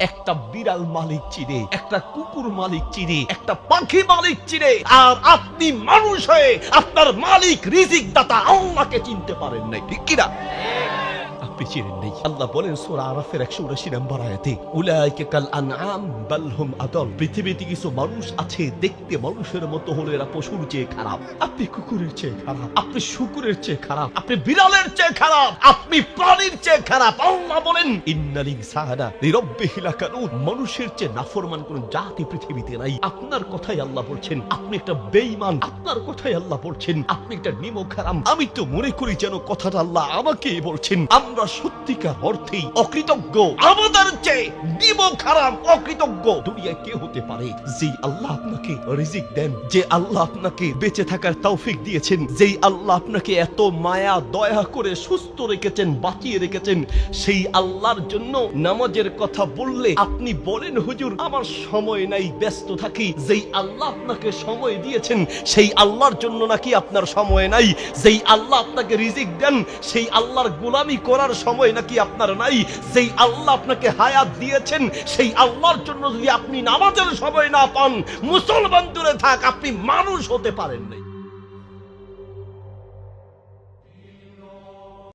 একটা বিড়াল মালিক চিনে, একটা কুকুর মালিক চিনে, একটা পাখি মালিক চিনে, আর আপনি মানুষ হয়ে আপনার মালিক রিজিক দাতা আল্লাহকে চিনতে পারেন নাই, ঠিক কিনা? আপনি চিনেন নাই। আল্লাহ বলেন সূরা আরাফের 179 নম্বর আয়াতে, উলাইকা কাল আনআম বাল হুম আদল। পৃথিবীতে কিছু মানুষ আছে দেখতে মানুষের মতো হলো এরা পশুর চেয়ে খারাপ। আপনি কুকুরের চেয়ে খারাপ, আপনি শুকুরের চেয়ে খারাপ, আপনি বিড়ালের চেয়ে খারাপ, আপনি প্রাণীর চেয়ে খারাপ। আল্লাহ বলেন ইন্নাল ইনসানা লিরাব্বিহি লাকানুন। মানুষের চেয়ে নাফরমান কোন জাতি পৃথিবীতে নাই। আপনার কথাই আল্লাহ বলছেন আপনি একটা বেঈমান, আপনার কথাই আল্লাহ বলছেন আপনি একটা নিমক হারাম। আমি তো মনে করি যেন কথাটা আল্লাহ আমাকেই বলছেন। আমরা সত্যিকার অর্থেই অকৃতজ্ঞ। আমাদের চেয়ে নিমক হারাম অকৃতজ্ঞ দুনিয়ায় কে হতে পারে? যে আল্লাহ আপনাকে রিজিক দেন, যে আল্লাহ আপনাকে বেঁচে থাকার তৌফিক দিয়েছেন, যেই আল্লাহ আপনাকে এত মায়া দয়া করে সুস্থ রেখেছেন, বাঁচিয়ে রেখেছেন, সেই আল্লাহর জন্য নামাজের কথা বললে আপনি বলেন হুজুর আমার সময় নাই, ব্যস্ত থাকি। যেই আল্লাহ আপনাকে সময় দিয়েছেন সেই আল্লাহর জন্য নাকি আপনার সময় নাই। যেই আল্লাহ আপনাকে রিজিক দেন সেই আল্লাহর গোলামি করার সময় নাকি আপনার নাই। যেই আল্লাহ আপনাকে হায়াত দিয়েছেন সেই আল্লাহর জন্য যদি আপনি নামাজের সময় না পান, মুসলমান দূরে থাক, আপনি মানুষ হতে পারেন নাই।